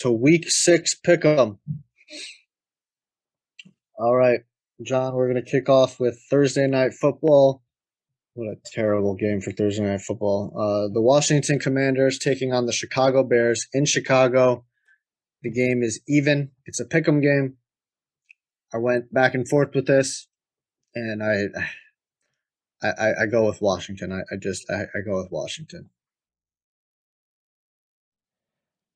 to Week 6 Pick'em. All right, John, we're going to kick off with Thursday Night Football. What a terrible game for Thursday Night Football. The Washington Commanders taking on the Chicago Bears in Chicago. The game is even. It's a Pick'em game. I went back and forth with this, and I go with Washington. I go with Washington.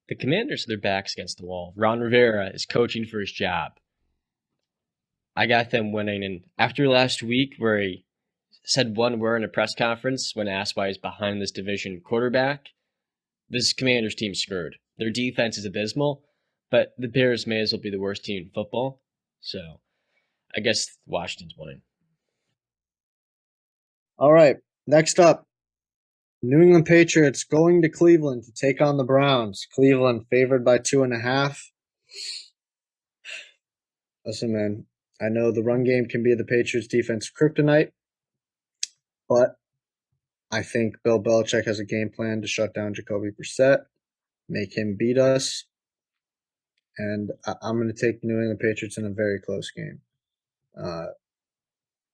The Commanders have their backs against the wall. Ron Rivera is coaching for his job. I got them winning, and after last week where he said one word in a press conference when asked why he's behind this division quarterback, this Commanders team's screwed. Their defense is abysmal, but the Bears may as well be the worst team in football. So I guess Washington's winning. All right, next up, New England Patriots going to Cleveland to take on the Browns. Cleveland favored by 2.5. Listen, man, I know the run game can be the Patriots' defense kryptonite, but I think Bill Belichick has a game plan to shut down Jacoby Brissett, make him beat us, and I'm going to take the New England Patriots in a very close game.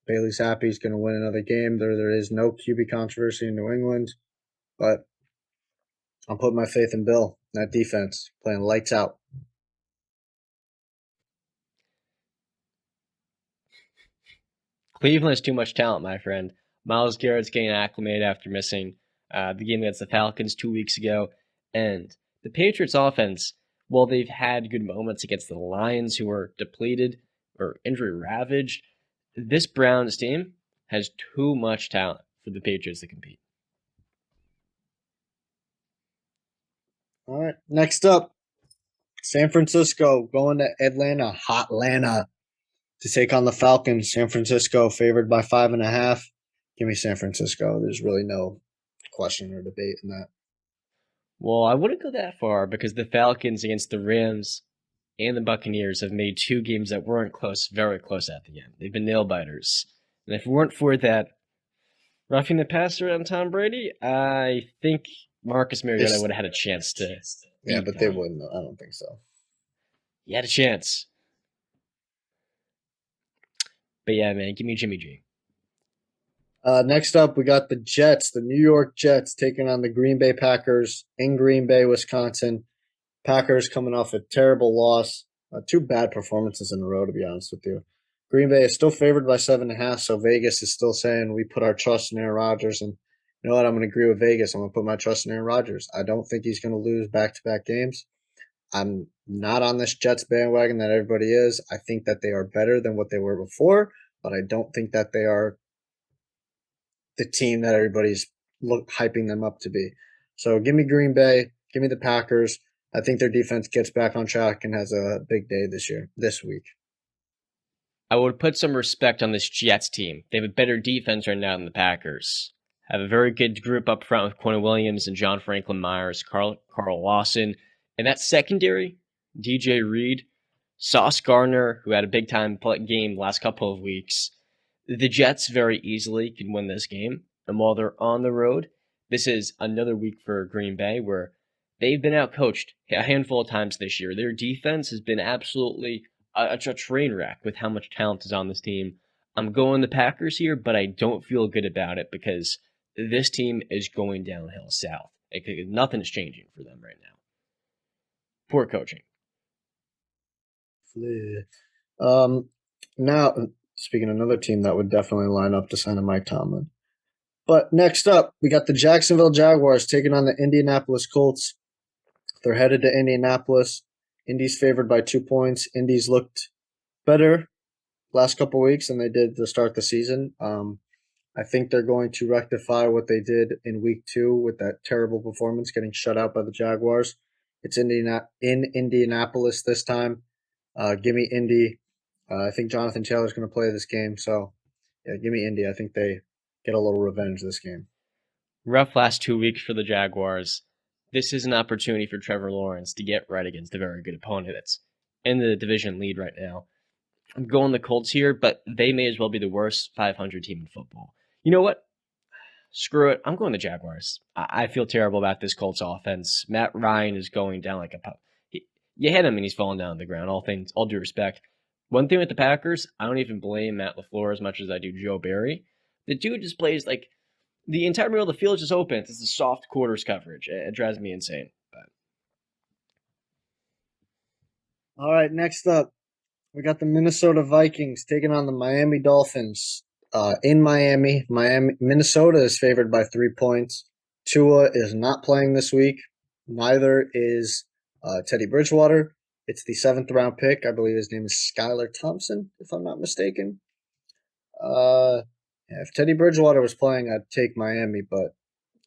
Bailey's happy he's going to win another game. There is no QB controversy in New England, but I'm putting my faith in Bill. That defense playing lights out. Cleveland has too much talent, my friend. Myles Garrett's getting acclimated after missing the game against the Falcons 2 weeks ago. And the Patriots offense, while they've had good moments against the Lions, who are depleted or injury ravaged, this Browns team has too much talent for the Patriots to compete. All right, next up, San Francisco going to Atlanta, to take on the Falcons. San Francisco favored by 5.5. Give me San Francisco. There's really no question or debate in that. Well, I wouldn't go that far because the Falcons against the Rams and the Buccaneers have made 2 games that weren't close, very close at the end. They've been nail biters. And if it weren't for that roughing the passer on Tom Brady, I think Marcus Mariota would have had a chance to. Yeah, but they wouldn't. I don't think so. He had a chance. But yeah, man, give me Jimmy G. Next up, we got the Jets, the New York Jets, taking on the Green Bay Packers in Green Bay, Wisconsin. Packers coming off a terrible loss. 2 bad performances in a row, to be honest with you. Green Bay is still favored by 7.5, so Vegas is still saying we put our trust in Aaron Rodgers. And you know what? I'm going to agree with Vegas. I'm going to put my trust in Aaron Rodgers. I don't think he's going to lose back-to-back games. I'm not on this Jets bandwagon that everybody is. I think that they are better than what they were before, but I don't think that they are the team that everybody's hyping them up to be. So give me Green Bay. Give me the Packers. I think their defense gets back on track and has a big day this week. I would put some respect on this Jets team. They have a better defense right now than the Packers. Have a very good group up front with Quentin Williams and John Franklin Myers, Carl Lawson. And that secondary, DJ Reed, Sauce Gardner, who had a big-time game the last couple of weeks. The Jets very easily can win this game. And while they're on the road, this is another week for Green Bay where they've been outcoached a handful of times this year. Their defense has been absolutely a train wreck with how much talent is on this team. I'm going the Packers here, but I don't feel good about it because this team is going downhill south. Nothing's changing for them right now. Poor coaching. Now, speaking of another team that would definitely line up to sign a Mike Tomlin. But next up, we got the Jacksonville Jaguars taking on the Indianapolis Colts. They're headed to Indianapolis. Indy's favored by 2 points. Indy's looked better last couple weeks than they did to start the season. I think they're going to rectify what they did in week 2 with that terrible performance, getting shut out by the Jaguars. It's in Indianapolis this time. Give me Indy. I think Jonathan Taylor's going to play this game. So, yeah, give me Indy. I think they get a little revenge this game. Rough last 2 weeks for the Jaguars. This is an opportunity for Trevor Lawrence to get right against a very good opponent that's in the division lead right now. I'm going the Colts here, but they may as well be the worst 500 team in football. You know what? Screw it. I'm going the Jaguars. I feel terrible about this Colts offense. Matt Ryan is going down like a pup. You hit him and he's falling down on the ground. All due respect. One thing with the Packers, I don't even blame Matt LaFleur as much as I do Joe Barry. The dude just plays like the entire middle of the field is just open. It's the soft quarters coverage. It drives me insane. But All right, next up, we got the Minnesota Vikings taking on the Miami Dolphins. In Miami, Minnesota is favored by 3 points. Tua is not playing this week. Neither is Teddy Bridgewater. It's the 7th round pick. I believe his name is Skylar Thompson, if I'm not mistaken. If Teddy Bridgewater was playing, I'd take Miami, but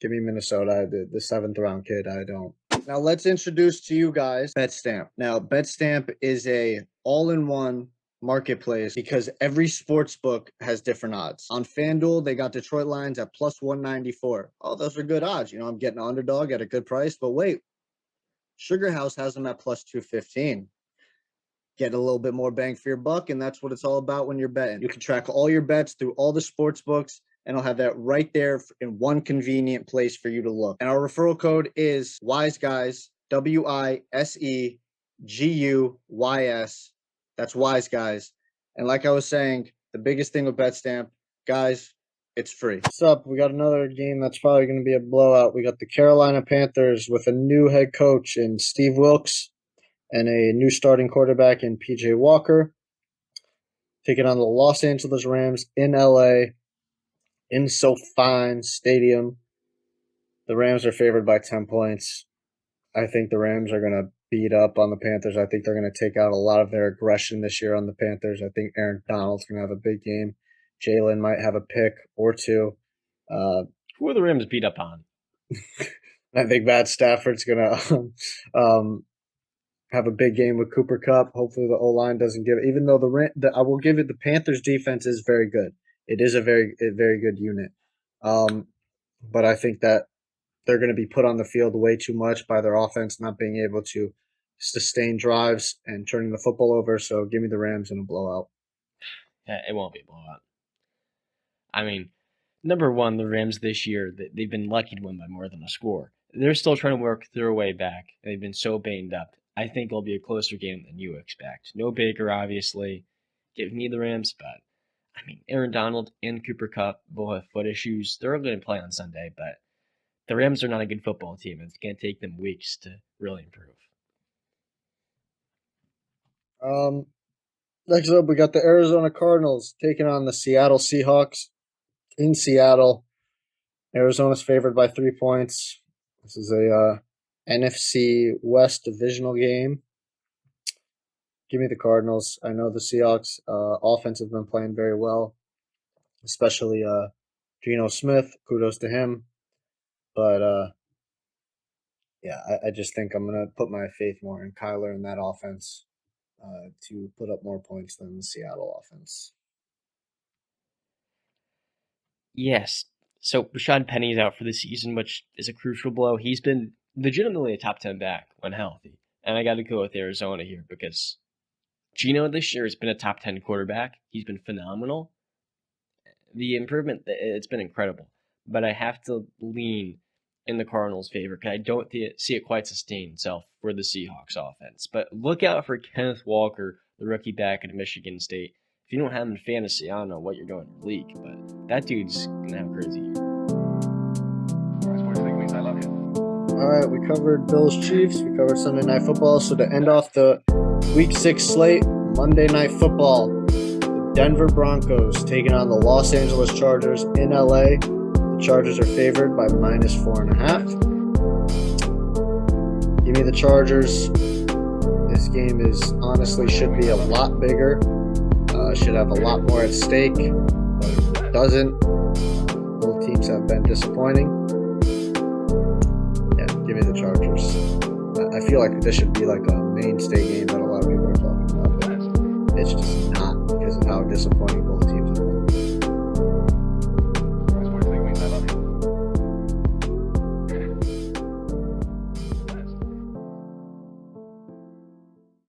give me Minnesota. The 7th round kid, I don't. Now let's introduce to you guys BetStamp. Now BetStamp is a all-in-one marketplace because every sports book has different odds. On FanDuel, they got Detroit Lions at plus 194. Oh, those are good odds. I'm getting an underdog at a good price. But wait, Sugar House has them at plus 215. Get a little bit more bang for your buck, and that's what it's all about when you're betting. You can track all your bets through all the sports books, and I'll have that right there in one convenient place for you to look. And our referral code is WISEGUYS, WISEGUYS. That's WISEGUYS. And like I was saying, the biggest thing with BetStamp, guys, it's free. What's up? We got another game that's probably going to be a blowout. We got the Carolina Panthers with a new head coach in Steve Wilkes and a new starting quarterback in P.J. Walker, taking on the Los Angeles Rams in L.A., in SoFi Stadium. The Rams are favored by 10 points. I think the Rams are going to beat up on the Panthers. I think they're going to take out a lot of their aggression this year on the Panthers. I think Aaron Donald's going to have a big game. Jalen might have a pick or two. who are the Rams beat up on? I think Matt Stafford's going to have a big game with Cooper Kupp. Hopefully the O-line doesn't give it. Even though I will give it, the Panthers defense is very good. It is a very good unit. But I think that they're going to be put on the field way too much by their offense not being able to sustain drives and turning the football over. So give me the Rams in a blowout. Yeah, it won't be a blowout. I mean, number one, the Rams this year, they've been lucky to win by more than a score. They're still trying to work their way back. They've been so banged up. I think it'll be a closer game than you expect. No Baker, obviously. Give me the Rams, but I mean, Aaron Donald and Cooper Kupp both have foot issues. They're going to play on Sunday, but the Rams are not a good football team. It's going to take them weeks to really improve. Next up, we got the Arizona Cardinals taking on the Seattle Seahawks in Seattle. Arizona's favored by 3 points. This is a NFC West divisional game. Give me the Cardinals. I know the Seahawks offense have been playing very well, especially Geno Smith. Kudos to him. But, I just think I'm going to put my faith more in Kyler and that offense to put up more points than the Seattle offense. Yes. So Rashad Penny's out for the season, which is a crucial blow. He's been legitimately a top 10 back when healthy. And I got to go with Arizona here because Geno this year has been a top 10 quarterback. He's been phenomenal. The improvement, it's been incredible. But I have to lean in the Cardinals' favor because I don't see it quite sustain itself for the Seahawks offense. But look out for Kenneth Walker, the rookie back at Michigan State. If you don't have him in fantasy, I don't know what you're doing in the league, but that dude's going to have a crazy year. All right, we covered Bills Chiefs. We covered Sunday Night Football. So to end off the Week 6 slate, Monday Night Football, the Denver Broncos taking on the Los Angeles Chargers in LA. The Chargers are favored by minus 4.5. Give me the Chargers. This game honestly should be a lot bigger. Should have a lot more at stake, but it doesn't. Both teams have been disappointing. Yeah, give me the Chargers. I feel like this should be like a mainstay game that a lot of people are talking about, but it's just not because of how disappointing both